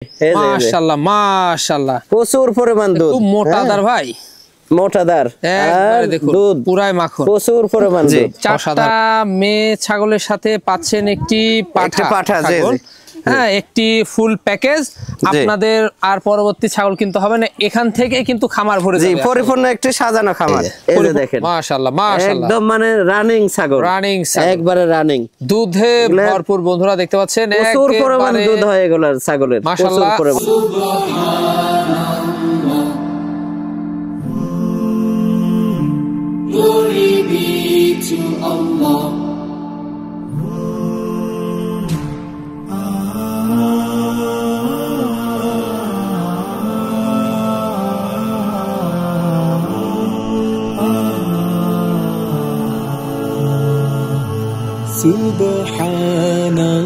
মাশাআল্লাহ মাশাআল্লাহ প্রচুর পরিমাণ দুধ, খুব মোটাদার ভাই, মোটাদার আর দুধ পুরাই মাখন, প্রচুর পরিমাণ দুধ। চারটা মেয়ে ছাগলের সাথে পাচ্ছেন একটি পাঠা ছাগল, হ্যাঁ একটি ফুল প্যাকেজ। আপনাদের আর পরবর্তী ছাগল কিনতে হবে না, এখান থেকে কিন্তু খামার ভরে যাবে, পরিপূর্ণ একটি সাজানো খামার। এই যে দেখেন মাশাআল্লাহ মাশাআল্লাহ একদম মানে রানিং ছাগল, একবারে রানিং, দুধে ভরপুর। বন্ধুরা দেখতে পাচ্ছেন প্রচুর পরিমাণ দুধ হয় এগুলার ছাগলের, মাশাআল্লাহ। Glory be to Allah. Subhanallah.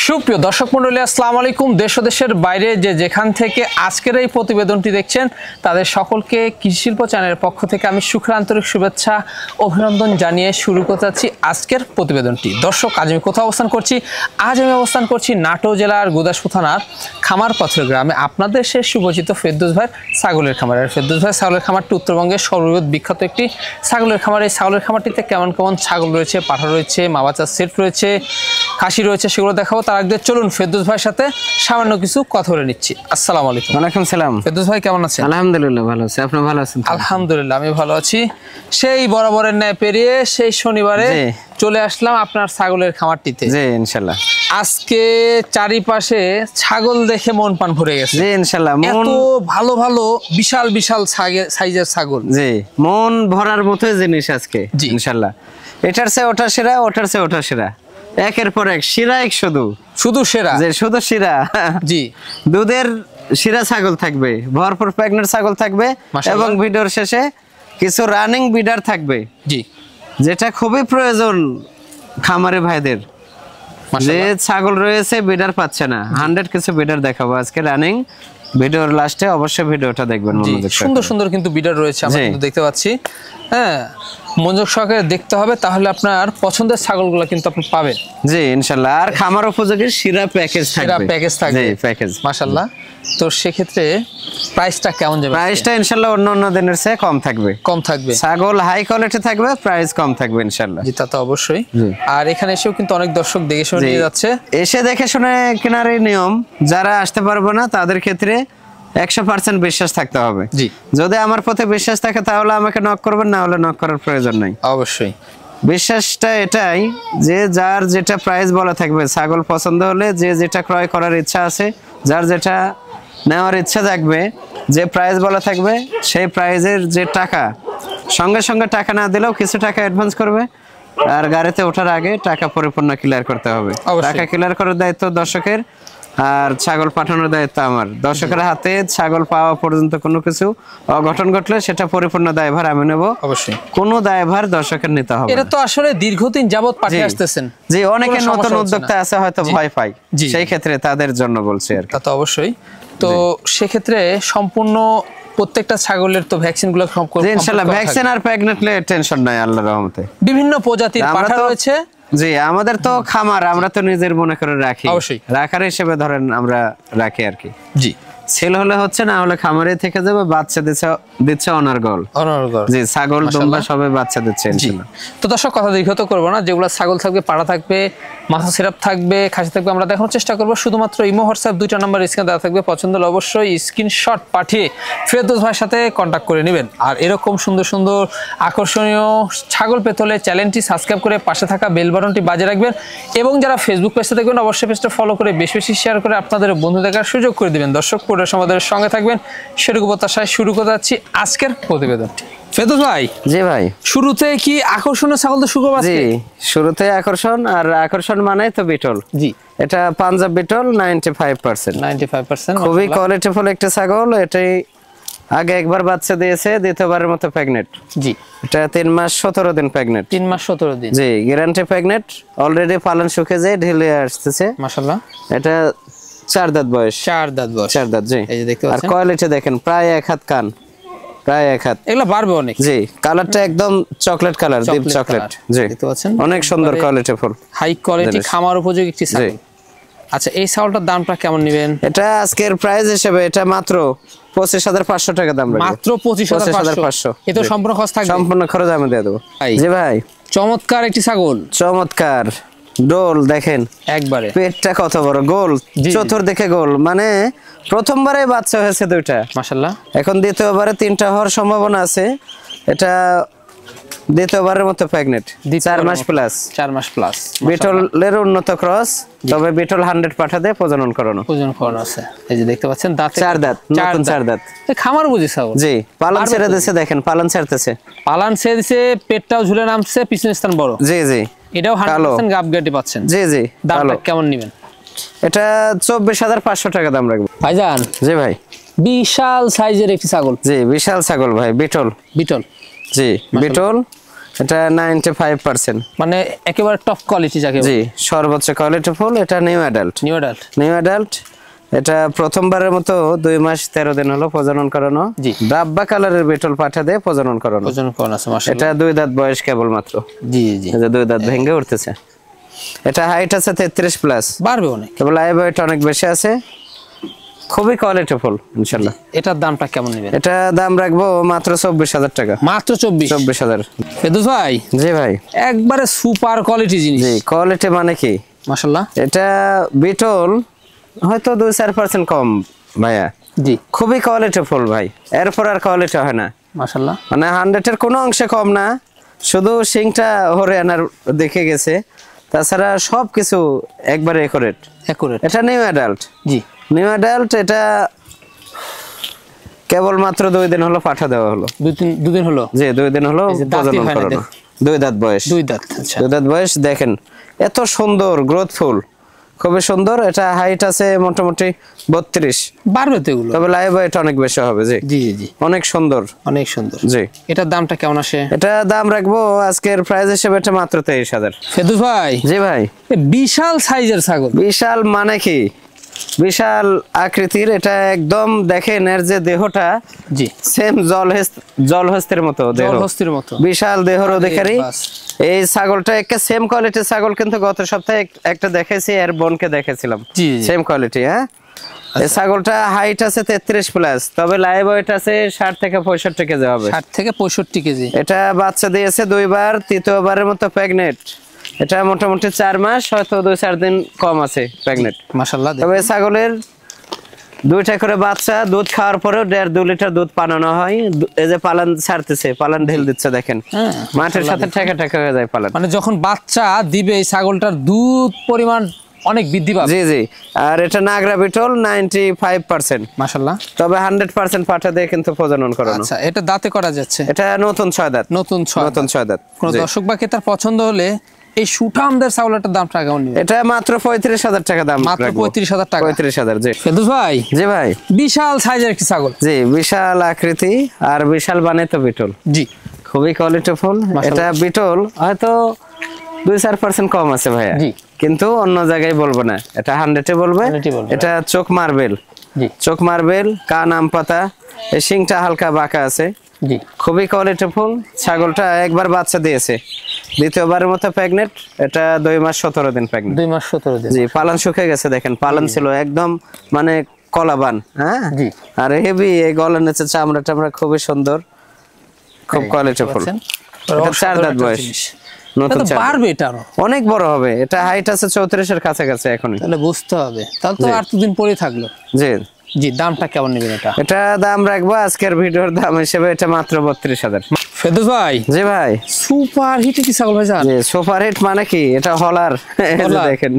সুপ্রিয় দর্শক মণ্ডলী, আসসালামু আলাইকুম। দেশ ও দেশের বাইরে যে যেখান থেকে আজকের এই প্রতিবেদনটি দেখছেন তাদের সকলকে কৃষি শিল্প চ্যানেলের পক্ষ থেকে আমি আন্তরিক শুভেচ্ছা অভিনন্দন জানিয়ে শুরু করতে যাচ্ছি আজকের প্রতিবেদনটি। দর্শক, আজ আমি কোথাও অবস্থান করছি? আজ আমি অবস্থান করছি নাটোর জেলার গুদাসপুর থানার খামারপাথর গ্রামে। আপনাদের সে সুপরিচিত ফেরদৌস ভাইয়ের ছাগলের খামার। আর ফেরদৌস ভাইয়ের ছাগলের খামারটি উত্তরবঙ্গের সর্ববৃহৎ বিখ্যাত একটি ছাগলের খামার। এই ছাগলের খামারটিতে কেমন কেমন ছাগল রয়েছে, পাঠা রয়েছে, মা বাচ্চার সেট রয়েছে, খাসি রয়েছে, সেগুলো দেখাবো। তার আগে চলুন ফেরদৌস ভাইয়ের সাথে সামান্য কিছু কথা বলে নিচ্ছি। আসসালামু আলাইকুম। ওয়ালাইকুম সালাম। ফেরদৌস ভাই কেমন আছেন? আলহামদুলিল্লাহ ভালো আছি, আপনি ভালো আছেন? আলহামদুলিল্লাহ আমি ভালো আছি। সেই বরাবরের ন্যায় পেরিয়ে সেই শনিবারে চলে আসলাম আপনার ছাগলের খামারটিতে। জি ইনশাআল্লাহ। আজকে চারিপাশে ছাগল দেখে মন প্রাণ ভরে গেছে। জি ইনশাআল্লাহ। এত ভালো ভালো বিশাল বিশাল সাইজের ছাগল, জি মন ভরার মতো জিনিস আজকে ইনশাআল্লাহ। এটার চেয়ে ওটা সেরা, ওটার চেয়ে ওটা সেরা, একের পর এক শিরা, এক শুধু সেরা, যে শুধু শিরা। জি, দুধের শিরা ছাগল থাকবে, ভরপুর প্রেগন্যান্ট ছাগল থাকবে, এবং ভিডিওর শেষে কিছু রানিং বিডার থাকবে। জি, যেটা খুবই প্রয়োজন খামারে ভাইদের, যে ছাগল রয়েছে বিডার পাচ্ছে না। 100 কিছু বিডার দেখাবো আজকে রানিং। ভিডিওর লাস্টে অবশ্যই ভিডিওটা দেখবেন। সুন্দর সুন্দর কিন্তু বিডার রয়েছে, আমরা কিন্তু দেখতে পাচ্ছি। হ্যাঁ, মনোযোগ সহকারে দেখতে হবে, তাহলে আপনার পছন্দের ছাগলগুলো কিন্তু আপনি পাবেন। জি ইনশাআল্লাহ। আর খামার উপযোগী শিরা প্যাকেজ থাকবে, শিরা প্যাকেজ থাকবে, জি প্যাকেজ। মাশাআল্লাহ। তো সেক্ষেত্রে প্রাইসটা কেমন যাবে? প্রাইসটা ইনশাআল্লাহ অন্য দিনের চেয়ে কম থাকবে। কম থাকবে, ছাগল হাই কোয়ালিটি থাকবে, প্রাইস কম থাকবে ইনশাআল্লাহ। জি, তা তো অবশ্যই। আর এখানে এসেও কিন্তু অনেক দর্শক দেখে শুনে নিয়ে যাচ্ছে। এসে দেখে শুনে কেনার নিয়ম, যারা আসতে পারবে না তাদের ক্ষেত্রে 100% বিশ্বাস থাকতে হবে। জি, যদি আমার প্রতি বিশ্বাস থাকে তাহলে আমাকে নক করবেন, না হলে নক করার প্রয়োজন নাই। অবশ্যই বিশ্বাসটা এটাই যে যার যেটা প্রাইস বলা থাকবে, ছাগল পছন্দ হলে যে যেটা ক্রয় করার ইচ্ছা আছে, যার যেটা নেওয়ার ইচ্ছা থাকবে, যে প্রাইস বলা থাকবে সেই প্রাইজের যে টাকা, সঙ্গে সঙ্গে টাকা না দিলেও কিছু টাকা অ্যাডভান্স করবে। আর গাড়িতে ওঠার আগে টাকা পরিপূর্ণ ক্লিয়ার করতে হবে। টাকা ক্লিয়ার করার দায়িত্ব দর্শকের, আর ছাগল পাঠানোর দায়িত্ব আমার। দর্শকের হাতে ছাগল পাওয়া পর্যন্ত কোনো কিছু অঘটন ঘটলে সেটা পরিপূর্ণ দায়ভার আমি নেব। অবশ্যই কোনো দায়ভার দর্শকের নিতে হবে। এটা তো আসলে দীর্ঘদিন যাবত পাঠিয়ে আসতেছেন। জি, অনেকে নতুন উদ্যোক্তা আছে, হয়তো ভয় পায়, সেই ক্ষেত্রে তাদের জন্য বলছি আর কি। তা তো অবশ্যই। তো সেক্ষেত্রে সম্পূর্ণ প্রত্যেকটা ছাগলের তো ভ্যাকসিন গুলো ইনশাআল্লাহ, ভ্যাকসিন আর প্রেগন্যান্টলে টেনশন নাই আল্লাহর রহমতে। বিভিন্ন প্রজাতির পাঠা রয়েছে। জি, আমাদের তো খামার, আমরা তো নিজের মনে করে রাখি, অবশ্যই রাখার হিসেবে ধরেন আমরা রাখি আর কি। জি, সেল হলে হচ্ছে, না হলে খামারে থেকে যাবে। বাচ্চা দিচ্ছে অনার্গল। জি, ছাগল দুম্বা সবে বাচ্চা দিচ্ছে ইনশাআল্লাহ। তো দর্শক, কথা দীর্ঘত করবো না। যেগুলো ছাগল থাকবে, পাড়া থাকবে, মাথা সিরাপ থাকবে, খাসি থাকবে, আমরা দেখানোর চেষ্টা করবো। শুধুমাত্র ইমো হোয়াটসঅ্যাপ দুইটা নাম্বার স্ক্রিনে দেওয়া থাকবে। পছন্দ হলে অবশ্যই স্ক্রিনশট পাঠিয়ে ফেরদৌস ভাইয়ের সাথে কন্ট্যাক্ট করে নেবেন। আর এরকম সুন্দর সুন্দর আকর্ষণীয় ছাগল পেতে হলে চ্যানেলটি সাবস্ক্রাইব করে পাশে থাকা বেল বাটনটি বাজিয়ে রাখবেন। এবং যারা ফেসবুক পেজে দেখবেন, অবশ্যই পেজটা ফলো করে বেশি বেশি শেয়ার করে আপনাদের বন্ধু দেখার সুযোগ করে দিবেন। দর্শক, পুরো আমাদের সঙ্গে থাকবেন। সেটুকু প্রত্যাশায় শুরু করতে যাচ্ছি আজকের প্রতিবেদনটি। ফেরদৌস ভাই। জি ভাই। শুরুতে কি আকর্ষণীয় ছাগল তো শুরু করব? জি, শুরুতে আকর্ষণ, আর আকর্ষণ মানে তো বিটল। জি, এটা পাঞ্জাব বিটল 95%। খুবই কোয়ালিটিফুল একটা ছাগল। এটাই আগে একবার বাচ্চা দিয়েছে, দ্বিতীয়বারের মতো প্রেগন্যান্ট। জি, এটা 3 মাস 17 দিন প্রেগন্যান্ট। 3 মাস 17 দিন। জি, গ্যারান্টি প্রেগন্যান্ট। অলরেডি পালন শুকে যায়, ঢিলে আসতেছে মাশাআল্লাহ। এটা 4 দাঁত বয়স। 4 দাঁত বয়স। 4 দাঁত। জি, এই যে দেখতে পাচ্ছেন। আর কোয়ালিটি দেখেন, প্রায় 1 হাত কান। প্রায় 1 হাত। এগুলো বাড়বে অনেক। জি, কালারটা একদম চকলেট কালার, ডিপ চকলেট। জি, দেখতে পাচ্ছেন অনেক সুন্দর কোয়ালিটি ফুল, হাই কোয়ালিটি খামার উপযোগী একটি ছাগল। আচ্ছা, এই ছাগলটার দামটা কেমন নেবেন? এটা আজকের প্রাইস হিসেবে এটা মাত্র 25,500 টাকা দাম রাখবো। মাত্র 25,500। এটা সম্পূর্ণ খরচ থাকবে? সম্পূর্ণ খরচ আমি দিয়ে দেবো। জি ভাই, চমৎকার একটি ছাগল, চমৎকার ডোল দেখেন একবারে, পেটটা কত বড়, গোল, চতুর্দিকে গোল, মানে প্রথমবারে বাচ্চা হয়েছে 2টা মাশাআল্লাহ। এখন দ্বিতীয়বারে 3টা হওয়ার সম্ভাবনা আছে। এটা দ্বিতীয়বারের মতো প্রেগনেন্ট, 4 মাস প্লাস। 4 মাস প্লাস, বিটলের উন্নত ক্রস, তবে বিটল 100 পাঠা দিয়ে প্রজনন করানো আছে। এই যে দেখতে পাচ্ছেন দাঁতে 4 দাঁত, নতুন 4 দাঁত। খামার বুঝি ছাগল। জি, পালন ছেড়ে দিয়েছে, দেখেন পালন ছাড়তেছে, পালন ছেড়ে দিয়েছে, পেটটাও ঝুলে নামছে, পিছনের স্থান বড়। জি জি, এটাও 100% গাব গাটি পাচ্ছেন। জি জি, দামটা কেমন নেবেন? এটা 24,500 টাকা দাম রাখবো। ভাইজান। জি ভাই, বিশাল সাইজের একটি ছাগল। জি, বিশাল ছাগল ভাই, বিটল। বিটল, জি বিটল। এটা 95%, মানে একেবারে টপ কোয়ালিটি যাকে বলে। জি, সর্বোচ্চ কোয়ালিটি ফুল। এটা নিউ অ্যাডাল্ট। New adult. এটা প্রথমবারের মতো 2 মাস 13 দিন হলো প্রজনন করানো। জি, ডাব্বা কালারের বিটল পাঠা দিয়ে প্রজনন করানো আছে মাশাআল্লাহ। এটা 2 দাঁত বয়স কেবল মাত্র। জি জি, এই যে 2 দাঁত ভেঙে উঠতেছে। এটা হাইট আছে 33 প্লাস, বাড়বে অনেক, তবে লাইভ ওয়েট অনেক বেশি আছে, খুবই কোয়ালিটি ফুল ইনশাআল্লাহ। এটার দামটা কেমন নেবেন? এটা দাম রাখবো মাত্র 24,000 টাকা। মাত্র 24,000। ফেদুস ভাই। জি ভাই, একবারে সুপার কোয়ালিটি জিনিস। জি, কোয়ালিটি মানে কি মাশাআল্লাহ। এটা বিটল হয়তো 2-4% কম ভাইয়া। জি, খুবই কোয়ালিটি ফুল ভাই, এরপর আর কোয়ালিটি হয় না মাশাআল্লাহ, মানে 100 এর কোনো অংশে কম না, শুধু সিংটা হরিয়ানার দেখে গেছে, তাছাড়া সবকিছু একবারে একুরেট। এটা নিউ অ্যাডাল্ট। জি, নিউ অ্যাডাল্ট। এটা কেবল মাত্র 2 দিন হলো পাঠা দেওয়া হলো। 2 দিন হলো। জি, 2 দিন হলো প্রজনন করানো। 2 দাঁত বয়স। 2 দাঁত, আচ্ছা 2 দাঁত বয়স। দেখেন এত সুন্দর গ্রোথফুল, খুবই সুন্দর। এটা হাইট আছে মোটামুটি 32, বাড়বে তো এগুলো, তবে লাইভ ওয়েট অনেক বেশি হবে। জি জি জি, অনেক সুন্দর, অনেক সুন্দর। জি, এটার দামটা কেমন আসে? এটা দাম রাখবো আজকের প্রাইস হিসেবে এটা মাত্র 23,000। ফেদুস ভাই। জি ভাই, বিশাল সাইজের ছাগল। বিশাল মানে কি, বিশাল আকৃতির। এটা একদম দেখেন এর যে দেহটা, জি সেম জলহস্তির মতো দেহ, জলহস্তির মতো বিশাল দেহর অধিকারী এই ছাগলটা। একটা সেম কোয়ালিটির ছাগল, কিন্তু গত সপ্তাহে একটা দেখাইছি, এর বোনকে দেখাইছিলাম, সেম কোয়ালিটি। হ্যাঁ, এই ছাগলটা হাইট আছে 33 প্লাস, তবে লাইভ ওয়েট আছে 60 থেকে 65 কেজি হবে। 60 থেকে 65 কেজি। এটা বাচ্চা দিয়েছে 2 বার, তৃতীয়বারের মতো প্রেগনেন্ট। এটা মোটামুটি 4 মাস, হয়তো 2-4 দিন কম আছে প্রেগনেন্ট মাশাআল্লাহ। তবে ছাগলের 2টা করে বাচ্চা, দুধ খাওয়ার পরেও 1.5-2 লিটার দুধ পানানো হয়। এই যে পালান ছাড়তেছে, পালান ঢেল দিচ্ছে, দেখেন মাঠের সাথে ঠেকা ঠেকা হয়ে যায় পালান। মানে যখন বাচ্চা দিবে এই ছাগলটার দুধ পরিমাণ অনেক বৃদ্ধি পাবে। জি জি, আর এটা নাগরা বিটল 95% মাশাআল্লাহ, তবে 100% পাঠা দিয়ে কিন্তু প্রজনন করানো। আচ্ছা, এটা দাঁতে করা যাচ্ছে? এটা নতুন 6 দাঁত। নতুন 6 দাঁত। কোন দর্শক বা ক্রেতার পছন্দ হলে এই সুঠামদের ছাগলটার দামটা কেমন নেবেন? এটা মাত্র 35,000 টাকা দাম। মাত্র 35,000 টাকা। 35,000। জি ফেদুস ভাই। জি ভাই, বিশাল সাইজের একটি ছাগল। জি, বিশাল আকৃতি আর বিশাল বানাইত বিটল। জি, খুবই কোয়ালিটিফুল। এটা বিটল হয়তো 2-4% কম আছে ভাইয়া। জি, কিন্তু অন্য জায়গায় বলবো না, এটা 100-এ বলবে। এটা চোখ মার্বেল। জি, চোখ মার্বেল, কান আম পাতা, এই শিংটা হালকা বাঁকা আছে। জি, খুবই কোয়ালিটিফুল। ছাগলটা একবার বাচ্চা দিয়েছে, দ্বিতীয়বারের মতো প্রেগনেন্ট। এটা 2 মাস 17 দিন প্রেগনেন্ট। 2 মাস 17 দিন। জি, পালন শুকিয়ে গেছে, দেখেন পালন ছিল একদম মানে কলাবান। হ্যাঁ জি, আর হেভি এই গলার নিচে চামড়া টামড়া খুবই সুন্দর, খুব কোয়ালিটিফুল। এটা 4 দাঁত বয়স, নতুন পারবে, এটা অনেক বড় হবে। এটা হাইট আছে 34 এর কাছাকাছি এখনই, তাহলে বুঝতে হবে। তাহলে তো আর দুদিন পরে থাকলো। জি জি, দামটা কেমন নেবেন এটা? এটা দাম রাখবো আজকের ভিডিওর দাম হিসেবে এটা মাত্র 32,000। ফেদুস ভাই। জি ভাই, সুপার হিট কি ছাগল ভাই? জি, সুপার হিট মানে কি, এটা হলার দেখেন,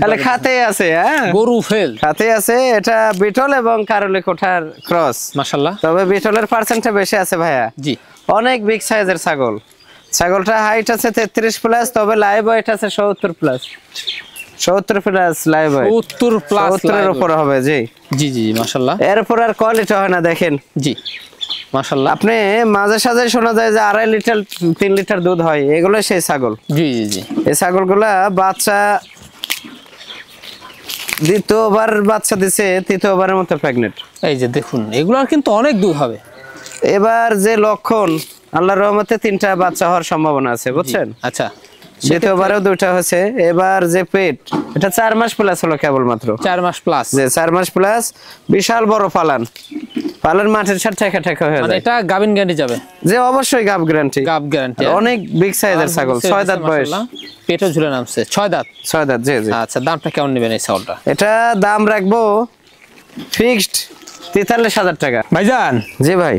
তাহলে খাতে আছে। হ্যাঁ, গরু ফেল খাতে আছে। এটা বিটল এবং কারলি কোঠার ক্রস মাশাআল্লাহ, তবে বিটলের পার্সেন্টটা বেশি আছে ভাইয়া। জি, অনেক বিগ সাইজের ছাগল। ছাগলটা হাইট আছে 33 প্লাস, তবে লাইভ ওয়েট আছে 70 plus. 70 plus live weight, 70 plus, 70 এর উপর হবে। জি জি জি মাশাআল্লাহ। এরপর আর কোয়ালিটি হয় না, দেখেন। জি মাশাআল্লাহ। আপনি মাঝে সাঝে শোনা যায় যে 2.5 লিটার 3 লিটার দুধ হয়, এগুলো সেই ছাগল। জি জি জি, এই ছাগলগুলা বাচ্চা দ্বিতীয়বার বাচ্চা দিছে, তৃতীয়বারের মতো প্রেগনেন্ট। এই যে দেখুন, এগুলোর কিন্তু অনেক দুধ হবে। এবার যে লক্ষণ আল্লাহর রহমতে 3টা বাচ্চা হওয়ার সম্ভাবনা আছে বুঝছেন। আচ্ছা, দ্বিতীয়বারেও 2টা হয়েছে। এবার যে পেট এটা 4 মাস প্লাস হলো কেবলমাত্র, 4 মাস প্লাস, যে 4 মাস প্লাস। বিশাল বড় পালান মাঠের সাথে ঠেকা ঠেকা হয়ে যায়। এটা গাবিন গ্যারান্টি যাবে? যে অবশ্যই গাব গ্যারান্টি, গাব গ্যারান্টি। অনেক বিগ সাইজের ছাগল, 6 দাঁত বয়স, পেটও ঝুলে নামছে, 6 দাঁত। 6 দাঁত, জি জি। আচ্ছা, দামটা কেমন নেবেন এই ছাগলটা? এটা দাম রাখবো ফিক্সড 43,000 টাকা। ভাইজান, জি ভাই,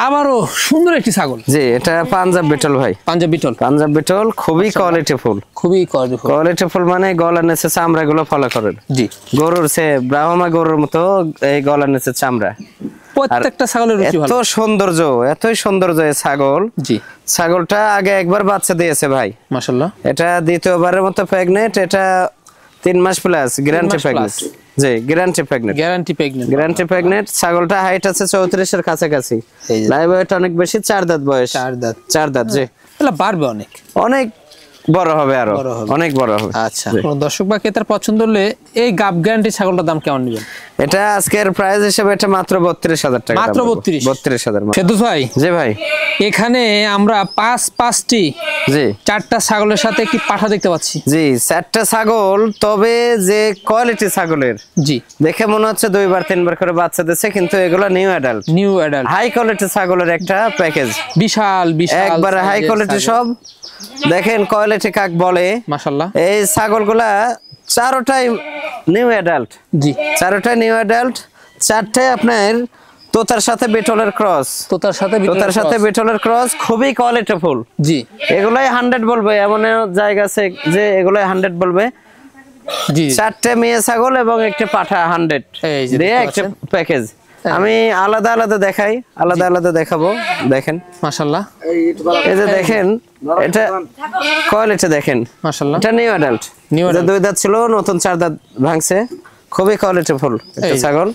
আবারও সুন্দর একটি ছাগল। জি এটা পাঞ্জাব বিটল ভাই, পাঞ্জাব বিটল। পাঞ্জাব বিটল খুবই কোয়ালিটিফুল, খুবই কোয়ালিটিফুল। কোয়ালিটিফুল মানে গলার নিচে চামড়া গুলো ফলো করেন। জি, গরুর সে ব্রাহ্মা গরুর মতো এই গলার নিচে চামড়া। প্রত্যেকটা ছাগলের রুচি ভালো, এত সৌন্দর্য, এতই সৌন্দর্য এই ছাগল। জি, ছাগলটা আগে একবার বাচ্চা দিয়েছে ভাই, মাশাআল্লাহ। এটা দ্বিতীয়বারের মতো প্রেগনেন্ট, এটা 3 মাস প্লাস গ্যারান্টি প্রেগনেন্ট। জি, গ্যারান্টি প্রেগনেন্ট, গ্যারান্টি প্রেগনেন্ট। ছাগলটা হাইট আছে 34 এর কাছাকাছি, লাইভ ওয়েট অনেক বেশি, 4 দাঁত বয়স। 4 দাঁত, জি। তাহলে বাড়বে অনেক, অনেক বড় হবে, আরো অনেক বড় হবে। আচ্ছা, কোন দর্শক বা ক্রেতার পছন্দ হলে এই গাব গ্যারান্টি ছাগলটার দাম কেমন নেবেন? এটা আজকের প্রাইস হিসেবে এটা মাত্র 32,000 টাকা। মাত্র 32,000। ফেরদৌস ভাই, জি ভাই, এখানে আমরা পাঁচটি, জি 4টা ছাগলের সাথে একটি পাঠা দেখতে পাচ্ছি। জি 4টা ছাগল, তবে যে কোয়ালিটি ছাগলের, জি দেখে মনে হচ্ছে 2বার 3বার করে বাচ্চা দিচ্ছে, কিন্তু এগুলো নিউ অ্যাডাল্ট। হাই কোয়ালিটি ছাগলের একটা প্যাকেজ, বিশাল একবারে হাই কোয়ালিটি সব। দেখেন কোয়ালিটি কাক বলে, মাশাআল্লাহ। এই ছাগলগুলা 4টাই নিউ অ্যাডাল্ট। জি, 4টাই নিউ অ্যাডাল্ট, 4টাই আপনার তোতার সাথে বিটলের ক্রস, তোতার সাথে বিটলের ক্রস, খুবই কোয়ালিটিফুল। জি, এগুলাই 100 বলবে, এমন জায়গা আছে যে এগুলাই 100 বলবে। জি, 4টে মেয়ে ছাগল এবং একটা পাঠা 100 দিয়ে একটা প্যাকেজ। আমি আলাদা আলাদা দেখাই, আলাদা আলাদা দেখাবো। দেখেন মাশাআল্লাহ, এই যে দেখেন, এটা কোয়ালিটি দেখেন, মাশাআল্লাহ। এটা নিউ অ্যাডাল্ট, এটা 2 দাঁত ছিল, নতুন 4 দাঁত ভাঙছে, খুবই কোয়ালিটিফুল একটা ছাগল।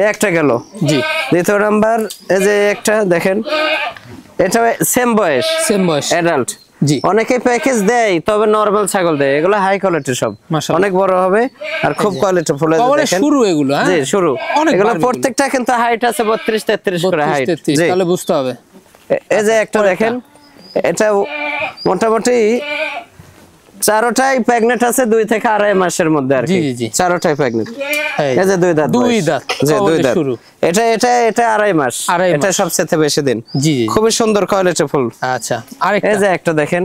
এই একটা গেল। জি, দ্বিতীয় নাম্বার এই যে একটা দেখেন, এটা সেম বয়স অ্যাডাল্ট। জি, অনেকে প্যাকেজ দেয়, তবে নরমাল ছাগল দেয়, এগুলো হাই কোয়ালিটি সব, অনেক বড় হবে আর খুব কোয়ালিটিফুল। দেখেন শুরু এগুলো, জি শুরু, এগুলো প্রত্যেকটা কিন্তু হাইট আছে 32-33 করে হাইট, তাহলে বুঝতে হবে। এই যে একটা দেখেন, এটা মোটামুটি 4টাই প্রেগনেন্ট আছে 2 থেকে 2.5 মাসের মধ্যে আর কি। 4টাই প্রেগনেন্ট। এই যে 2 দাঁত, জি 2 দাঁত। এটা 2.5 মাস, এটা সবচেয়ে বেশি দিন। জি, খুবই সুন্দর কোয়ালিটিফুল। আচ্ছা, আরেকটা এই যে একটা দেখেন,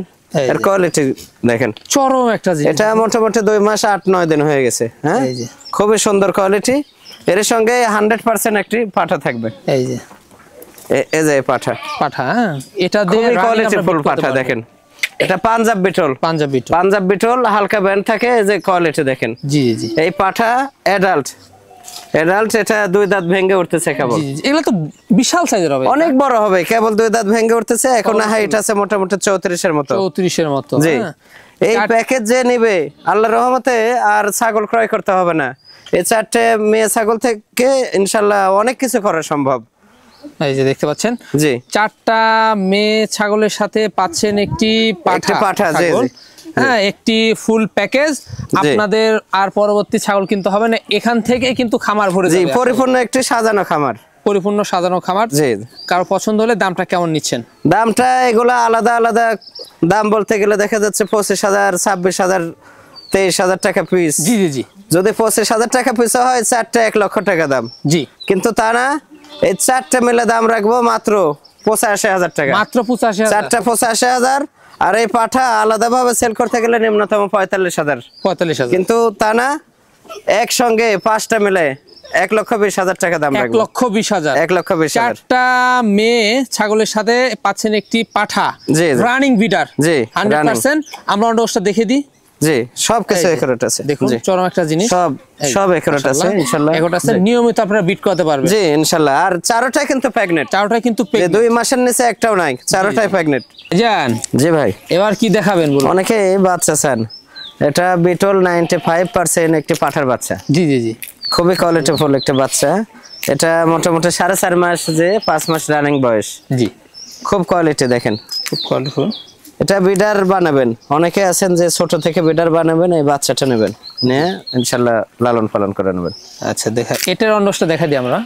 এর কোয়ালিটি দেখেন, চরম একটা জিনিস। এটা মোটামুটি 2 মাস 8-9 দিন হয়ে গেছে। হ্যাঁ, খুবই সুন্দর কোয়ালিটি। এর সঙ্গে 100% একটি পাঠা থাকবে। এই যে এই যে পাঠা, এটা দিয়ে কোয়ালিটিফুল পাঠা দেখেন। এটা পাঞ্জাব বিটল, হালকা ব্যান্ড থাকে, এই যে কোয়ালিটি দেখেন। জি জি, এই পাঠা অ্যাডাল্ট, এটা 2 দাঁত ভেঙে উঠতেছে কেবল। এগুলো তো বিশাল সাইজের হবে, অনেক বড় হবে, কেবল 2 দাঁত ভেঙে উঠতেছে। এখন হাইট আছে মোটামুটি 34 এর মতো। জি, এই প্যাকেজ যে নিবে আল্লাহর রহমতে আর ছাগল ক্রয় করতে হবে না। এই 4টে মেয়ে ছাগল থেকে ইনশাআল্লাহ অনেক কিছু করা সম্ভব। এই যে দেখতে পাচ্ছেন, জি 4টা মেয়ে ছাগলের সাথে পাচ্ছেন একটি পাঠা, জি জি, হ্যাঁ, একটি ফুল প্যাকেজ। আপনাদের আর পরবর্তী ছাগল কিনতে হবে না, এখান থেকে কিন্তু খামার ভরে যাবে। জি, পরিপূর্ণ একটি সাজানো খামার। জি, কারো পছন্দ হলে দামটা কেমন নিচ্ছেন? দামটা এগুলো আলাদা আলাদা দাম বলতে গেলে দেখা যাচ্ছে 25,000, 26,000, 23,000 টাকা পিস। জি জি জি, যদি 25,000 টাকা পিস হয় 4টা 1 লক্ষ টাকা দাম। জি, কিন্তু তা না, এই 4টে মিলে দাম রাখবো মাত্র 85,000 টাকা। মাত্র 85,000, 4টা 85,000। আর এই পাঠা আলাদা ভাবে সেল করতে গেলে নিম্নতম 45,000। কিন্তু তা না, একসঙ্গে 5টা মিলে 1,20,000 টাকা দাম রাখবো। 1,20,000, 1,20,000। 4টা মেয়ে ছাগলের সাথে পাচ্ছেন একটি পাঠা, রানিং বিডার। জি, 100%। আমরা অন্ডটা দেখে দিই। জি, সব কিছু একুরেট আছে। দেখুন, চরম একটা জিনিস, সব একুরেট আছে ইনশাআল্লাহ। একুরেট আছে, নিয়মিত আপনারা বিট করতে পারবেন। জি ইনশাআল্লাহ। আর 4টাই কিন্তু প্রেগনেন্ট, 2 মাসের নিচে একটাও নাই, 4টাই প্রেগনেন্ট। জান, জি ভাই, এবার কি দেখাবেন বলুন? অনেকে বাচ্চা চান। এটা বিটল 95% একটি পাঠার বাচ্চা। জি জি জি, খুবই কোয়ালিটিফুল একটা বাচ্চা। এটা মোটামুটি 4.5 মাস, যে 5 মাস রানিং বয়স। জি, খুব কোয়ালিটি দেখেন, খুব কোয়ালিটিফুল। এটা বিডার বানাবেন, অনেকে আছেন যে ছোট থেকে বিডার বানাবেন, এই বাচ্চাটা নেবেন, নিয়ে ইনশাআল্লাহ লালন পালন করে নেবেন। আচ্ছা, দেখা এটার অন্ডটা দেখা দিই আমরা।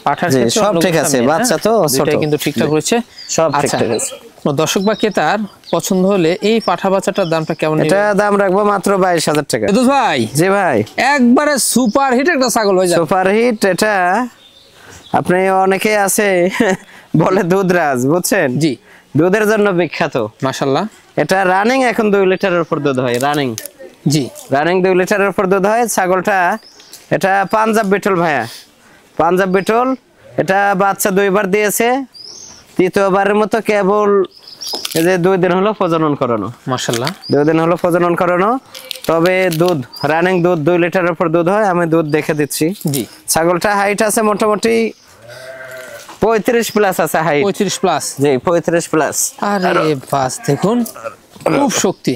পাঠার জি, ক্ষেত্রে সব ঠিক আছে, বাচ্চা তো ছোট, এটা কিন্তু ঠিকঠাক হয়েছে, সব আচ্ছা। ঠিকঠাক আছে। দর্শক বা ক্রেতার পছন্দ হলে এই পাঠা বাচ্চাটার দামটা কেমন এটা দাম রাখবো মাত্র 22,000 টাকা। ফেরদৌস ভাই, জি ভাই, একবারে সুপার হিট একটা ছাগল হয়ে যায়। Super hit. এটা আপনি অনেকে আছে বলে দুধরাজ, বুঝছেন? জি, দুধের জন্য বিখ্যাত মাশাআল্লাহ। এটা রানিং এখন 2 লিটারের উপর দুধ হয়, রানিং। জি, রানিং 2 লিটারের উপর দুধ হয় ছাগলটা। এটা পাঞ্জাব বিটল ভাইয়া, পাঞ্জাব বিটল। এটা বাচ্চা 2 বার দিয়েছে, তৃতীয়বারের মতো কেবল এই যে 2 দিন হলো প্রজনন করানো, মাশাআল্লাহ। 2 দিন হলো প্রজনন করানো। তবে দুধ রানিং দুধ 2 লিটারের উপর দুধ হয়, আমি দুধ দেখে দিচ্ছি। জি, ছাগলটা হাইট আছে মোটামুটি 35 প্লাস আছে হাইট। 35 প্লাস। জি, 35 প্লাস। আরে বাস, দেখুন খুব শক্তি।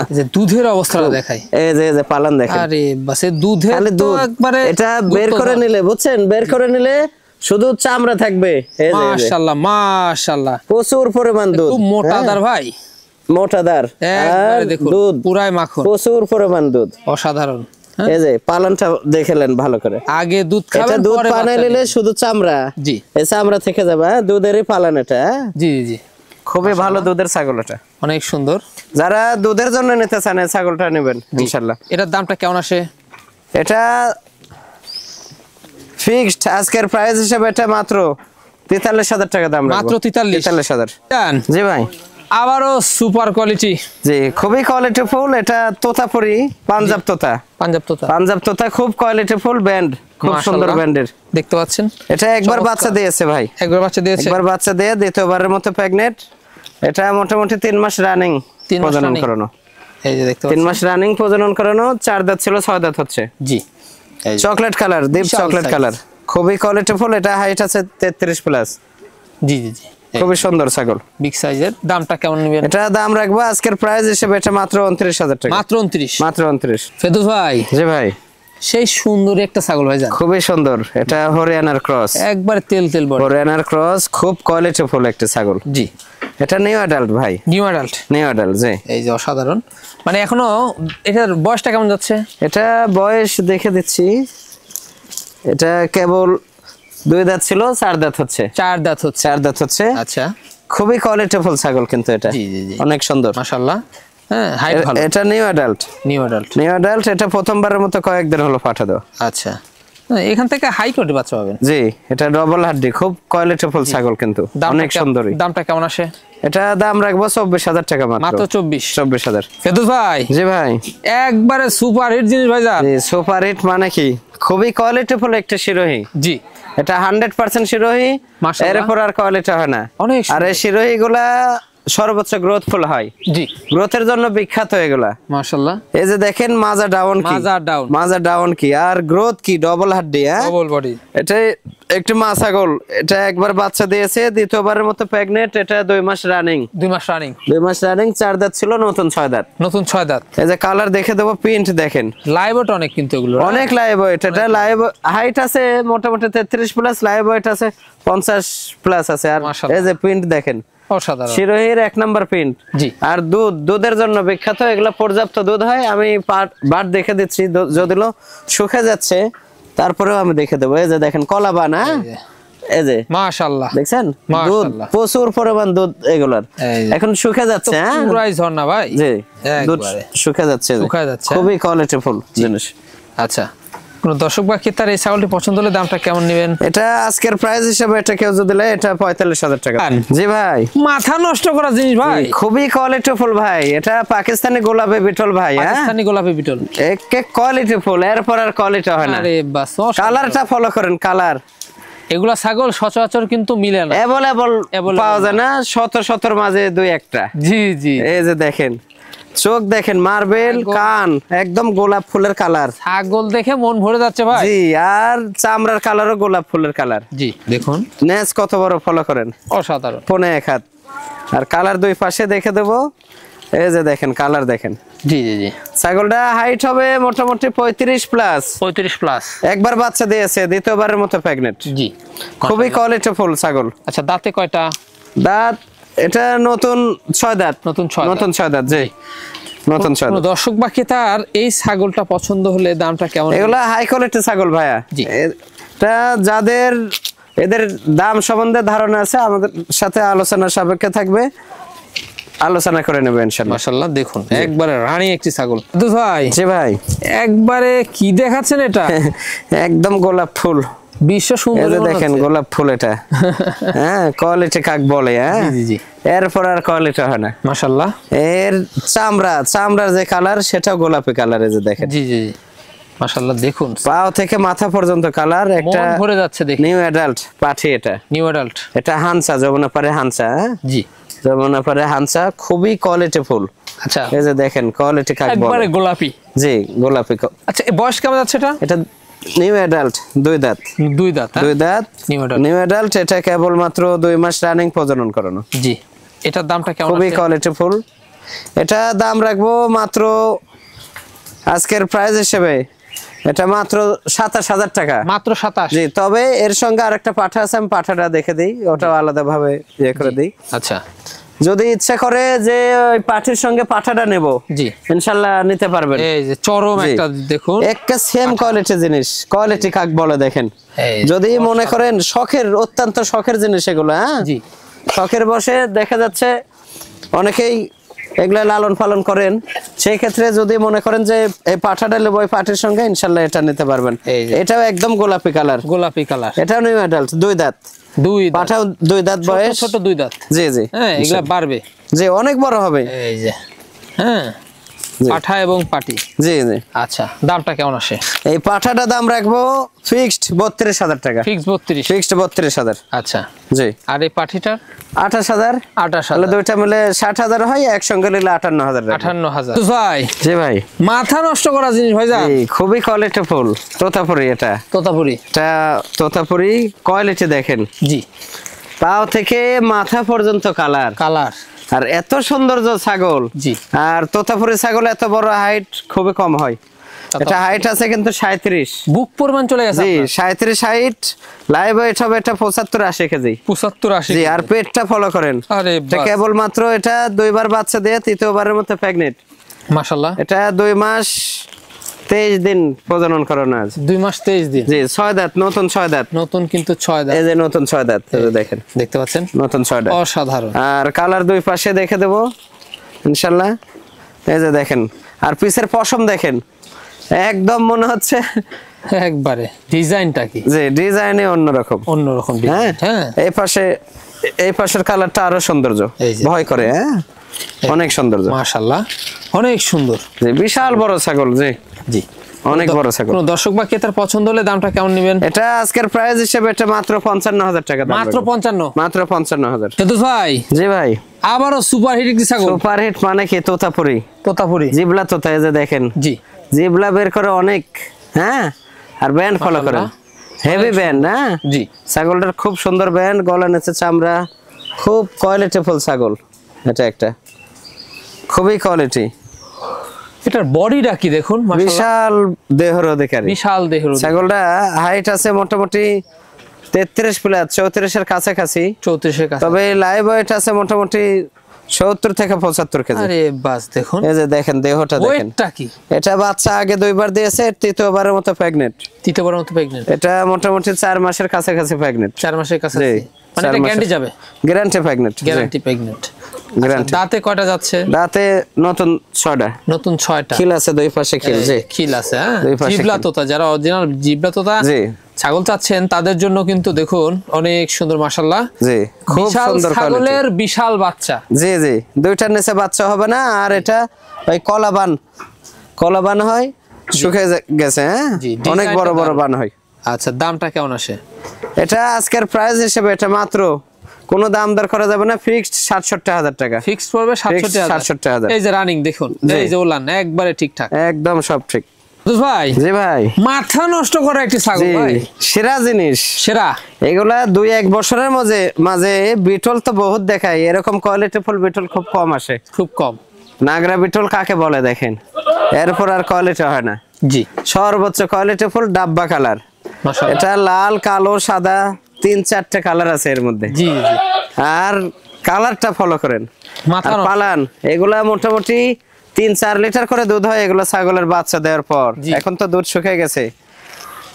এই যে দুধের অবস্থাটা দেখাই, এই যে পালন দেখেন। আরে বাস, দুধের খালি তো দুধ। একবারে এটা বের করে নিলে, বুঝছেন, বের করে নিলে শুধু চামড়া থাকবে। এই যে মাশাআল্লাহ মাশাআল্লাহ, প্রচুর পরিমাণ দুধ, খুব মোটাদার ভাই, মোটাদার। একবারে আর দেখুন দুধ পুরাই মাখন, প্রচুর পরিমাণ দুধ, অসাধারণ। হ্যাঁ? এই যে পালনটা দেখলেন ভালো করে। আগে দুধ এটা খাবেন, দুধ পরে পানে বাচ্চা নিলে দিবেন। শুধু চামড়া, জি, এই চামড়া থেকে যাবে। দুধেরই পালন এটা। জি জি, খুবই ভালো দুধের ছাগল এটা। অনেক সুন্দর। যারা দুধের জন্য নিতে চান এই ছাগলটা নেবেন ইনশাআল্লাহ। এটার দামটা কেমন আসে? এটা ফিক্সড আজকের প্রাইস হিসেবে এটা মাত্র 43,000 টাকা দাম রাখবো। মাত্র 43,000। জান। জি ভাই, আবারও সুপার কোয়ালিটি। জি, খুবই কোয়ালিটি ফুল। এটা তোতাপুরি, পাঞ্জাব তোতা। পাঞ্জাব তোতা, পাঞ্জাব তোতা খুব কোয়ালিটি ফুল ব্যান্ড, খুব সুন্দর মাশাআল্লাহ। ব্যান্ডের। দেখতে পাচ্ছেন, এটা একবার চমৎকার। বাচ্চা দিয়েছে ভাই, একবার বাচ্চা দিয়েছে। একবার বাচ্চা দিয়ে দ্বিতীয়বারের মতো প্রেগনেন্ট। এটা মোটামুটি 3 মাস রানিং 3 মাস প্রজনন running। করানো। এই যে দেখতে 3 পাচ্ছেন। মাস রানিং প্রজনন করানো, 4 দাঁত ছিল, 6 দাঁত হচ্ছে। জি, এই যে। চকলেট কালার, ডিপ বিশাল চকলেট size। কালার, খুবই কোয়ালিটি ফুল। এটা হাইট আছে 33 প্লাস, জি জি জি, খুবই সুন্দর ছাগল। বিগ সাইজের। দামটা কেমন নেবেন? এটা দাম রাখবো আজকের প্রাইস হিসেবে এটা মাত্র 29,000 টাকা। মাত্র 29। মাত্র 29। ফেরদৌস ভাই, জি ভাই, সেই সুন্দর একটা ছাগল হয়ে যায়, খুবই সুন্দর। এটা হরিয়ানার ক্রস, একবার তেল তেল বড়। হরিয়ানার ক্রস, খুব কোয়ালিটি ফুল একটা ছাগল। জি, এটা নিউ অ্যাডাল্ট ভাই, নিউ অ্যাডাল্ট। New adult. জি, এই যে অসাধারণ। মানে এখনো এটার বয়সটা কেমন যাচ্ছে? এটা বয়স দেখে দিচ্ছি। এটা কেবল 2 দাঁত ছিল, 4 দাঁত হচ্ছে। 4 দাঁত হচ্ছে। 4 দাঁত হচ্ছে। আচ্ছা, খুবই কোয়ালিটি ফুল ছাগল কিন্তু এটা। জি জি জি, অনেক সুন্দর। মাশাআল্লাহ। হ্যাঁ, হাইট ভালো। এটা new adult, new adult. New adult. এটা প্রথমবারের মতো কয়েকদিন হলো পাঠা দাও। আচ্ছা, এখান থেকে হাই কোয়ালিটি বাচ্চা পাবেন। জি, এটা ডবল হাড্ডি, খুব কোয়ালিটি ফুল ছাগল কিন্তু অনেক সুন্দরী। দামটা কেমন আসে? এটা দাম রাখবো 24,000 টাকা মাত্র। মাত্র 24,000। ফেরদৌস ভাই, জি ভাই, একবারে সুপার হিট জিনিস ভাই যা। জি, সুপার হিট মানে কি, খুবই কোয়ালিটি ফুল একটা শিরোহী। জি, এটা 100% শিরোহী, মাশাআল্লাহ। এরপর আর কোয়ালিটি হয় না। অনেক আর এই শিরোহী গুলা সর্বোচ্চ গ্রোথ ফুল হয়, জি, গ্রোথের জন্য বিখ্যাত এগুলা। মাশাআল্লাহ। এই যে দেখেন মাজা ডাউন কি, মাজা ডাউন, মাজা ডাউন কি, আর গ্রোথ কি, ডবল হাড্ডি। হ্যাঁ, ডবল বডি। এটা একটু মা ছাগল। এটা একবার বাচ্চা দিয়েছে, দ্বিতীয়বারের মতো প্রেগনেন্ট। এটা 2 মাস রানিং, 2 মাস রানিং। 2 মাস রানিং। 4 দাঁত ছিল, নতুন 6 দাঁত। নতুন 6 দাঁত। এই যে কালার দেখে দেবো, প্রিন্ট দেখেন, লাইভ ওয়েট অনেক কিন্তু এগুলো। অনেক লাইভ ওয়েট। এটা লাইভ হাইট আছে মোটামুটি 33 প্লাস, লাইভ ওয়েট আছে 50 প্লাস আছে। আর মাশাআল্লাহ। এই যে প্রিন্ট দেখেন, অসাধারণ। শিরোহির 1 নাম্বার প্রিন্ট। জি, আর দুধের জন্য বিখ্যাত, এগুলা পর্যাপ্ত দুধ হয়। আমি বাট দেখে দিচ্ছি, যদিও শুকে যাচ্ছে তারপরেও আমি দেখে দেবো। এই যে দেখেন কলাবান। হ্যাঁ, এই যে মাশাআল্লাহ, দেখছেন দুধ, মাশাআল্লাহ। প্রচুর পরিমাণ দুধ এগুলার। এই যে। এখন শুকে যাচ্ছে। হ্যাঁ, পুরাই ঝর্ণা ভাই। জি, দুধ একবারে শুকে যাচ্ছে, শুকায় যাচ্ছে। খুবই কোয়ালিটি ফুল জিনিস। আচ্ছা, কোন দর্শক বা ক্রেতার এই ছাগলটি পছন্দ হলে দামটা কেমন নেবেন? এটা আজকের প্রাইস হিসেবে এটা কেউ যদি নেয়, এটা 45,000 টাকা। জি ভাই, মাথা নষ্ট করা জিনিস ভাই, খুবই কোয়ালিটি ফুল ভাই। এটা পাকিস্তানি গোলাপি বিটল ভাই। হ্যাঁ, পাকিস্তানি গোলাপি বিটল। এক কোয়ালিটি ফুল, এরপর আর কোয়ালিটি হয় না। আরে বাস, কালারটা ফলো করেন, কালার এগুলা ছাগল সচরাচর কিন্তু মিলে না, অ্যাভেলেবল পাওয়া যায় না, শত মাঝে 2-1টা। জি জি, এই যে দেখেন, চোখ দেখেন, মার্বেল, কান একদম গোলাপ ফুলের কালার। ছাগল দেখে মন ভরে যাচ্ছে ভাই। জি, আর চামড়ার কালারও গোলাপ ফুলের কালার। জি, দেখুন নেজ কত বড়, ফলো করেন, অসাধারণ। 1.5 হাত। আর কালার 2 পাশে দেখে দেবো। এই যে দেখেন, কালার দেখেন। জি জি জি, ছাগলটা হাইট হবে মোটামুটি 35 প্লাস, 35 প্লাস। একবার বাচ্চা দিয়েছে, দ্বিতীয়বারের মতো প্রেগনেন্ট। জি, খুবই কোয়ালিটি ফুল ছাগল। আচ্ছা, দাঁতে কয়টা? দাঁত এটা নতুন 6 দাঁত। নতুন 6 নতুন 6 দাঁত। জি, নতুন 6 দাঁত। দর্শক বা ক্রেতার এই ছাগলটা পছন্দ হলে দামটা কেমন? এগুলা হাই কোয়ালিটি ছাগল ভাইয়া। জি। তা যাদের এদের দাম সম্বন্ধে ধারণা আছে আমাদের সাথে আলোচনা সাপেক্ষে থাকবে, আলোচনা করে নেবে ইনশাআল্লাহ। মাশাআল্লাহ দেখুন একবারে রানী একটি ছাগল। দুধ ভাই, জি ভাই, একবারে কি দেখাচ্ছেন এটা? একদম গোলাপ ফুল, বিশ্ব সুন্দর। এই যে দেখেন গোলাপ ফুল এটা। হ্যাঁ, কোয়ালিটি কাক বলে। হ্যাঁ জি জি, এরপর আর কোয়ালিটি হয় না। মাশাআল্লাহ। এর চামড়ার যে কালার সেটাও গোলাপি কালার, এই যে দেখেন। জি জি, মাশাআল্লাহ দেখুন পাও থেকে মাথা পর্যন্ত কালার। একটা মন ভরে যাচ্ছে দেখি। নিউ অ্যাডাল্ট পাঠি এটা, নিউ অ্যাডাল্ট। এটা হানসা, যমুনাপাড়ে হানসা। হ্যাঁ জি, যমুনাপাড়ে হানসা, খুবই কোয়ালিটি ফুল। আচ্ছা, এই যে দেখেন কোয়ালিটি কাক বলে, একবারে গোলাপি। জি গোলাপি। আচ্ছা, এই বয়স কেমন যাচ্ছে এটা? এটা নিউ অ্যাডাল্ট, 2 দাঁত। 2 দাঁত। 2 দাঁত নিউ অ্যাডাল্ট। এটা কেবল মাত্র 2 মাস রানিং প্রজনন করানো। জি, এটার দামটা কেমন? খুবই কোয়ালিটি ফুল। এটা দাম রাখবো মাত্র আজকের প্রাইস হিসেবে এটা মাত্র 27,000 টাকা। মাত্র 27? জি, তবে এর সঙ্গে আরেকটা পাঠা আছে, আমি পাঠাটা দেখে দিই, ওটাও আলাদা ভাবে ইয়ে করে দিই। আচ্ছা, যদি ইচ্ছা করে যে ওই পাঠির সঙ্গে পাঠাটা নেব, জি ইনশাআল্লাহ নিতে পারবেন। এই যে চরম একটা দেখুন, একটা সেম কোয়ালিটি জিনিস, কোয়ালিটি কাক বলে দেখেন। যদি মনে করেন শখের, অত্যন্ত শখের জিনিস এগুলো, হ্যাঁ জি, শখের বসে দেখা যাচ্ছে অনেকেই এগুলা লালন পালন করেন, সেই ক্ষেত্রে যদি মনে করেন যে এই পাঠাটা নেবো, ওই পাঠির সঙ্গে ইনশাআল্লাহ এটা নিতে পারবেন। এটাও একদম গোলাপি কালার। গোলাপি কালার। এটাও নিউ অ্যাডাল্ট, 2 দাঁত। 2 দাঁত, পাঠাও 2 দাঁত বয়স, ছোট 2 দাঁত। জি জি, হ্যাঁ এগুলা বাড়বে, জি অনেক বড় হবে। এই যে হ্যাঁ, পাঠা এবং পাটি। জি জি। আচ্ছা, দামটা কেমন আসে? এই পাঠাটা দাম রাখবো ফিক্সড 32,000 টাকা। ফিক্স 32? ফিক্সড 32,000। আচ্ছা, জি। আর এই পাঠিটার 28,000। 28,000। দুইটা মিলে 60,000 হয়, একসঙ্গে নিলে 58,000 টাকা। 58,000। ভাই, জি ভাই, মাথা নষ্ট করা জিনিস ভাই, জান খুবই কোয়ালিটি ফুল তোতাপুরি। এটা তোতাপুরি। এটা তোতাপুরি, কোয়ালিটি দেখেন। জি, পাও থেকে মাথা পর্যন্ত কালার। আর এত সৌন্দর্য ছাগল। জি। আর তোতাপুরি ছাগল এত বড় হাইট খুবই কম হয়। এটা হাইট আছে কিন্তু 37 বুক পরিমাণ চলে গেছে। জি, 37 হাইট। লাইভ ওয়েট হবে এটা 75-80 কেজি। 75-80? জি। আর পেটটা ফলো করেন, আরে এটা কেবল মাত্র এটা 2 বার বাচ্চা দিয়ে 3য়বারের মতো প্রেগনেন্ট। মাশাআল্লাহ। এটা 2 মাস 23 দিন প্রজনন করানো আছে। 2 মাস 23 দিন। জি, 6 দাঁত, নতুন 6 দাঁত। নতুন কিন্তু 6 দাঁত। এই যে নতুন 6 দাঁত, এই যে দেখেন, দেখতে পাচ্ছেন নতুন 6 দাঁত, অসাধারণ। আর কালার 2 পাশে দেখে দেব ইনশাআল্লাহ। এই যে দেখেন, আর পিছের পশম দেখেন, একদম মনে হচ্ছে একবারে ডিজাইনটা কি, যে ডিজাইনে অন্যরকম। হ্যাঁ হ্যাঁ। এই পাশের কালারটা আরো সৌন্দর্য, ভয় করে। হ্যাঁ, অনেক সৌন্দর্য মাশাআল্লাহ, অনেক সুন্দর। জি, বিশাল বড় ছাগল। জি জি, অনেক বড় ছাগল। কোন দর্শক বা ক্রেতার পছন্দ হলে দামটা কেমন নেবেন? এটা আজকের প্রাইস হিসেবে এটা মাত্র 55,000 টাকা। মাত্র 55? মাত্র 55,000। কিন্তু ভাই, জি ভাই, আবারও সুপার হিট একটি ছাগল। সুপার হিট মানে কি? তোতাপুরি। তোতাপুরি, জিবলা তোতা। এই যে দেখেন, জি, জিবলা বের করে অনেক। হ্যাঁ, আর ব্যান্ড ফলো করেন, হেভি ব্যান্ড। হ্যাঁ জি, ছাগলটার খুব সুন্দর ব্যান্ড, গলা নিচে চামড়া, খুব কোয়ালিটিফুল ছাগল। এটা একটা খুবই কোয়ালিটি। এটার বডিটা কি দেখুন, বিশাল দেহের অধিকারী। বিশাল দেহের। ছাগলটা হাইট আছে মোটামুটি 33 প্লাস, 34 এর কাছাকাছি। 34 এর কাছে। তবে লাইভ ওয়েট আছে মোটামুটি 70 থেকে 75 কেজি। আরে বাস দেখুন, এই যে দেখেন দেহটা দেখেন। ওয়েটটা কি? এটা বাচ্চা আগে 2 বার দিয়েছে, 3য়বারের মতো প্রেগনেন্ট। 3য়বারের মতো প্রেগনেন্ট। এটা মোটামুটি 4 মাসের কাছাকাছি প্রেগনেন্ট। 4 মাসের কাছাকাছি, মানে এটা গ্যারান্টি যাবে? Guarantee pregnant. Guarantee pregnant. Guarantee. দাঁতে কয়টা যাচ্ছে? দাঁতে নতুন 6টা। নতুন 6টা। খিল আছে 2 পাশে, খিল। জি, খিল আছে। হ্যাঁ, জিবলা তোতা, যারা অরিজিনাল জিবলা তোতা ছাগল চাচ্ছেন তাদের জন্য কিন্তু দেখুন অনেক সুন্দর। মাশাআল্লাহ, জি, খুব সুন্দর ছাগলের বিশাল বাচ্চা। জি জি, 2টার নিচে বাচ্চা হবে না। আর এটা ওই কলাবান হয়, শুকিয়ে গেছে। হ্যাঁ, অনেক বড় বড় বান হয়। আচ্ছা, দামটা কেমন আসে? এটা আজকের প্রাইস হিসেবে এটা মাত্র কোনো দাম দর করা যাবে না, ফিক্সড 67,000 টাকা। ফিক্সড পড়বে 67,000। এই যে রানিং দেখুন, এই যে ওলান একবারে ঠিকঠাক, একদম সব ঠিক। ভাই, জি ভাই, মাথা নষ্ট করা একটি ছাগল ভাই, সেরা জিনিস। সেরা। এগুলা 2-1 বছরের মাঝে বিটল তো বহুত দেখায়, এরকম কোয়ালিটিফুল বিটল খুব কম আসে, খুব কম। নাগরা বিটল কাকে বলে দেখেন, এরপর আর কোয়ালিটি হয় না। জি, সর্বোচ্চ কোয়ালিটিফুল ডাব্বা কালার। এটা লাল, কালো, সাদা, 3-4টে কালার আছে এর মধ্যে। জি জি। আর কালারটা ফলো করেন। মাথা পালান এগুলা মোটামুটি 3-4 লিটার করে দুধ হয় এগুলা ছাগলের বাচ্চা দেওয়ার পর। এখন তো দুধ শুকিয়ে গেছে,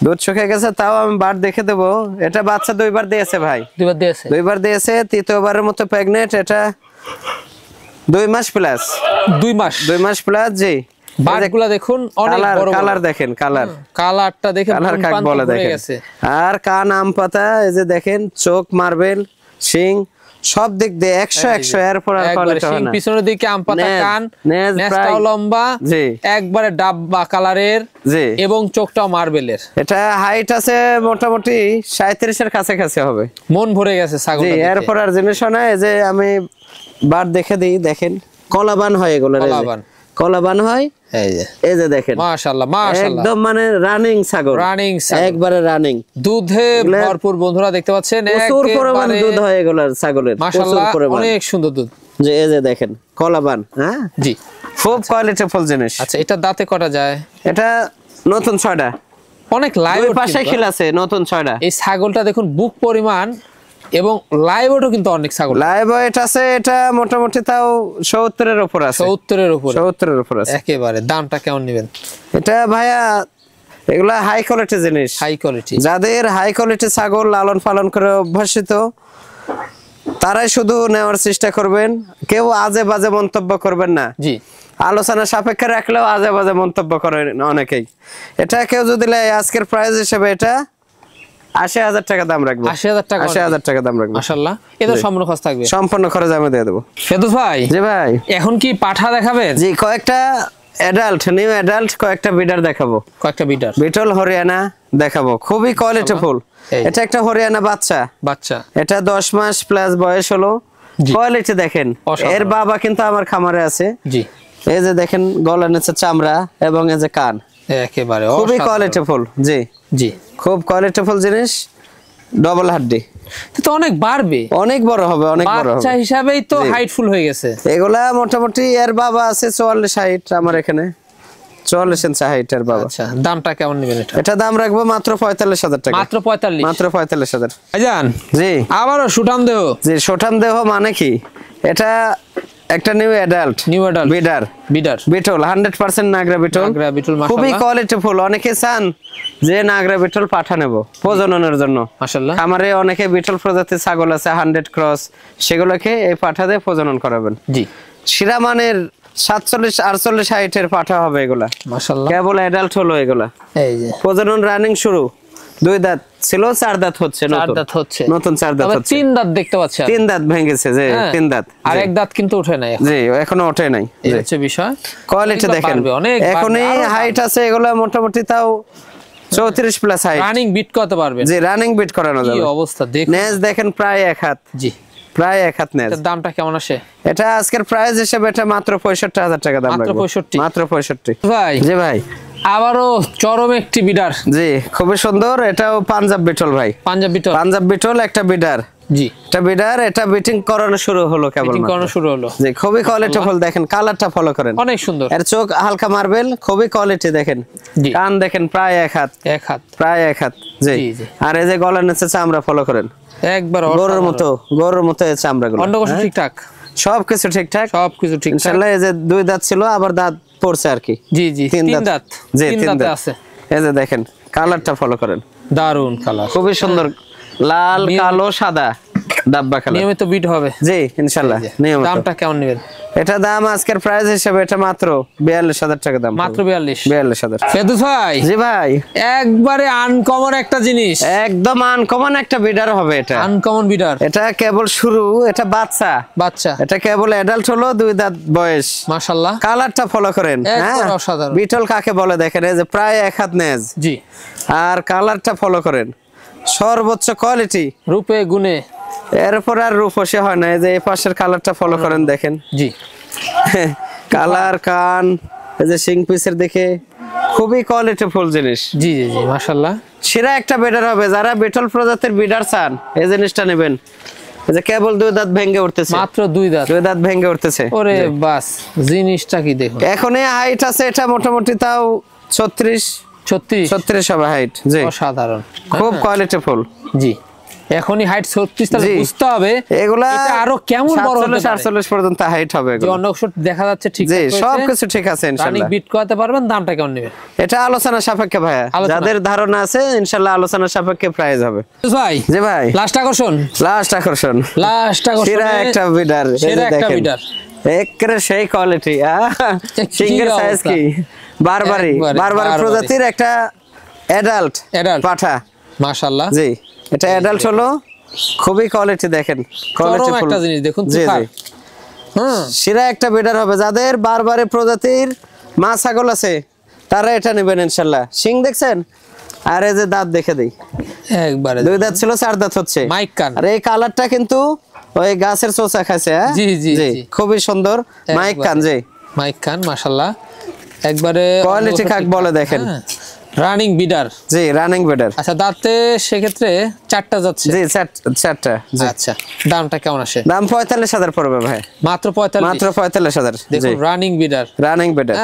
দুধ শুকিয়ে গেছে, তাও আমি বার দেখে দেবো। এটা বাচ্চা 2 বার দিয়েছে ভাই, 2 বার দিয়েছে, তৃতীয়বারের মতো প্রেগনেন্ট। এটা 2 মাস প্লাস, 2 মাস প্লাস। জি, বাটগুলা দেখুন অনেক বড়, কালার দেখেন, কালারটা দেখেন, কালার কাক বলে দেখেন। আর কান আম পাতা, এই যে দেখেন চোখ মার্বেল, শিং সব দিক দিয়ে 100 এরপর আর কোয়ালিটি হয় না। পিছনের দিকে আম পাতা, কান, নেজটাও লম্বা, একবারে ডাব্বা কালারের, এবং চোখটাও মার্বেলের। এটা হাইট আছে মোটামুটি 37 এর কাছাকাছি হবে। মন ভরে গেছে ছাগলটা দেখে। এরপর আর জিনিস না, এই যে আমি বার দেখে দিই, দেখেন কলাবান হয় এগুলো, কলাবান হয়। এই যে দেখেন মাশাআল্লাহ মাশাআল্লাহ, একদম মানে রানিং ছাগল, একবারে রানিং, দুধে ভরপুর। বন্ধুরা দেখতে পাচ্ছেন প্রচুর পরিমাণে দুধ হয় এগুলার ছাগলের, মাশাআল্লাহ অনেক সুন্দর দুধ। যে এই যে দেখেন কলাবান, হ্যাঁ জি, খুব কোয়ালিটিফুল জিনিস। আচ্ছা, এটা দাঁতে কটা যায়? এটা নতুন 6টা, অনেক লাইভ পাশে খিল আছে, নতুন 6টা। এই ছাগলটা দেখুন বুক পরিমাণ, এবং লাইভ ওয়েটও কিন্তু অনেক ছাগল, লাইভ ওয়েট আছে। এটা মোটামুটি তাও 70 এর উপর আছে, 70 এর উপর, 70 এর উপর আছে একেবারে। দামটা কেমন নেবেন? এটা ভাইয়া এগুলা হাই কোয়ালিটি জিনিস, হাই কোয়ালিটি। যাদের হাই কোয়ালিটি ছাগল লালন পালন করে অভ্যসিত, তারাই শুধু নেওয়ার চেষ্টা করবেন। কেউ আজে বাজে মন্তব্য করবেন না। জি, আলোচনা সাপেক্ষে রাখলেও আজে বাজে মন্তব্য করেন অনেকেই। এটা কেউ যদি নেয়, আজকের প্রাইস হিসেবে এটা 80,000 টাকা দাম রাখবো। 80,000 টাকা, 80,000 টাকা দাম রাখবো। মাশাআল্লাহ, এটা সম্পূর্ণ খরচ থাকবে, সম্পূর্ণ খরচ আমি দিয়ে দেবো। ফেরদৌস ভাই, জি ভাই, এখন কি পাঠা দেখাবেন? জি, কয়েকটা অ্যাডাল্ট, নিউ অ্যাডাল্ট কয়েকটা বিডার দেখাবো, কয়েকটা বিটার, বিটল হরিয়ানা দেখাবো, খুবই কোয়ালিটিফুল। এটা একটা হরিয়ানা বাচ্চা, এটা 10 মাস প্লাস বয়স হলো। কোয়ালিটি দেখেন, এর বাবা কিন্তু আমার খামারে আছে। জি, এই যে দেখেন গলার নিচে চামড়া এবং এই যে কান, একেবারে খুবই কোয়ালিটিফুল। জি জি, খুব কোয়ালিটিফুল জিনিস, ডবল হাড্ডি। তো অনেক বাড়বে, অনেক বড় হবে, অনেক বড় হবে। বাচ্চা হিসাবেই তো হাইটফুল হয়ে গেছে। এগুলা মোটামুটি এর বাবা আছে 44 হাইট, আমার এখানে 44 ইঞ্চি হাইটের বাবা। আচ্ছা, দামটা কেমন নেবেন? এটা দাম রাখবো মাত্র 45,000 টাকা। মাত্র 45? মাত্র 45,000। ভাইজান, জি, আবারও সুঠাম দেহ। জি, সুঠাম দেহ মানে কি? এটা একটা নিউ অ্যাডাল্ট বিডার, বিটল 100% নাগরা বিটল, খুবই কোয়ালিটিফুল। অনেকে চান যে নাগরা বিটল পাঠা নেব প্রজননের জন্য, মাশাআল্লাহ। আমারে অনেকে বিটল প্রজাতির ছাগল আছে 100 ক্রস, সেগুলোকে এই পাঠা দিয়ে প্রজনন করাবেন। জি, শিরামানের 47-48 হাইটের পাঠা হবে এগুলা, মাশাআল্লাহ। কেবল অ্যাডাল্ট হলো এগুলা, এই যে প্রজনন রানিং শুরু। 2 দাঁত ছিল, 4 দাঁত হচ্ছে, নতুন 4 দাঁত হচ্ছে। 3 দাঁত দেখতে পাচ্ছি, 3 দাঁত ভেঙেছে, যে 3 দাঁত, আর 1 দাঁত কিন্তু ওঠে নাই। জি, এখনো ওঠে নাই। এই হচ্ছে বিষয়। কোয়ালিটি দেখেন, এখনই হাইট আছে এগুলা মোটামুটি তাও 34 প্লাস হাইট। রানিং বিট করতে পারবেন? জি, রানিং বিট করানো যাবে। কি অবস্থা দেখুন, নেজ দেখেন প্রায় 1 হাত। জি, প্রায় 1 হাত নেজ। এর দামটা কেমন আসে? এটা আজকের প্রাইস হিসেবে এটা মাত্র 65,000 টাকা দাম রাখবো। মাত্র 65। ভাই, জি ভাই, আবারও চরম একটি বিডার। জি, খুবই সুন্দর। এটাও পাঞ্জাব বিটল ভাই, পাঞ্জাব বিটল একটা বিডার। জি, এটা বিডার, এটা বিটিং করানো শুরু হলো, কেবল বিটিং করানো শুরু হলো। জি, খুবই কোয়ালিটিফুল। দেখেন কালারটা ফলো করেন, অনেক সুন্দর। এর চোখ হালকা মার্বেল, খুবই কোয়ালিটি দেখেন। কান দেখেন প্রায় 1 হাত, প্রায় 1 হাত। জি, আর এই যে গলার নিচে চামড়া ফলো করেন, একবার গরুর মতো এই চামড়াগুলো। অন্ডকোষ ঠিকঠাক, সবকিছু ঠিকঠাক, ইনশাআল্লাহ। এই যে 2 দাঁত ছিল, আবার দাঁত পড়ছে আর কি। জি জি, 3 দাঁত। জি, 3 দাঁত আছে। এই যে দেখেন কালারটা ফলো করেন, দারুন কালার, খুবই সুন্দর, লাল কালো সাদা ডাব্বা কালার। নিয়মিত বিট হবে? জি, ইনশাআল্লাহ নিয়মিত। দামটা কেমন নেবেন? এটা দাম আজকের প্রাইস হিসেবে এটা মাত্র 42,000 টাকা দাম। মাত্র 42,000। ফেরদৌস ভাই, জি ভাই, একবারে আনকমন একটা জিনিস, একদম আনকমন একটা বিডার হবে। এটা আনকমন বিডার, এটা কেবল শুরু, এটা বাচ্চা, এটা কেবল অ্যাডাল্ট হলো, 2 দাঁত বয়স। মাশাআল্লাহ, কালারটা ফলো করেন। হ্যাঁ, অসাধারণ। বিটল কাকে বলে দেখেন, এই যে প্রায় 1 হাত নেজ। জি, আর কালারটা ফলো করেন, সর্বোচ্চ কোয়ালিটি, রূপে গুণে এরপর আর রূপসী হয় না। এই যে এই পাশের কালারটা ফলো করেন, দেখেন। জি, কালার, কান, এই যে শিং পিসের দেখে খুবই কোয়ালিটিফুল জিনিস। জি জি জি, মাশাআল্লাহ। সেরা একটা বিডার হবে। যারা বিটল প্রজাতির বিডার চান, এই জিনিসটা নেবেন। এই যে কেবল 2 দাঁত ভেঙে উঠতেছে, মাত্র 2 দাঁত ভেঙে উঠতেছে। ওরে বাস, জিনিসটা কি দেখুন। এখনই হাইট আছে এটা মোটামুটি তাও 36 হবে হাইট। জি, অসাধারণ, খুব কোয়ালিটিফুল। জি, এখনই হাইট 36, তাহলে জি। বুঝতে হবে এগুলা এটা আরো কেমন বড় হতে 47 পারে। 48 পর্যন্ত হাইট হবে যে এগুলো। অন্য অংশ দেখা যাচ্ছে ঠিক জি আছে, সবকিছু ঠিক আছে রানিং ইনশাআল্লাহ। বিট করাতে পারবেন, দামটা কেমন নেবেন এটা আলোচনা সাপেক্ষে ভাইয়া, আলোচনা। যাদের ধারণা আছে ইনশাআল্লাহ আলোচনা সাপেক্ষে প্রাইস হবে। ভাই জি ভাই, লাস্ট আকর্ষণ, লাস্ট আকর্ষণ, লাস্ট আকর্ষণ সেরা একটা বিডার, এই যে সেরা একটা দেখেন বিডার, একেবারে সেই কোয়ালিটি, সিঙ্গেল সাইজ কি বারবারি বারবার প্রজাতির একটা অ্যাডাল্ট পাঠা, মাশাআল্লাহ। জি এটা অ্যাডাল্ট হলো, খুবই কোয়ালিটি দেখেন, কোয়ালিটি চরম একটা জিনিস দেখুন জি তুফার। জি সেরা একটা বিডার হবে, যাদের বারবারে প্রজাতির মা ছাগল আছে তারা এটা নেবেন ইনশাআল্লাহ। শিং দেখছেন, আর এই যে দাঁত দেখে দেই, একবারে 2 দাঁত ছিল 4 দাঁত হচ্ছে, মাইক কান। আর এই কালারটা কিন্তু ওই গাছের চোচা খাইছে, হ্যাঁ জি, জি, জি। খুবই সুন্দর মাইক কান, জি মাইক খান মাশাআল্লাহ, একবারে কোয়ালিটি কাক বলে দেখেন, রানিং বিডার। জি রানিং বিডার। আচ্ছা দাঁতে সেক্ষেত্রে 4টা যাচ্ছে, জি 4টা। জি আচ্ছা দামটা কেমন আসে? দাম 45,000 পড়বে ভাই, মাত্র 45, মাত্র 45,000। দেখুন রানিং বিডার, রানিং বিডার।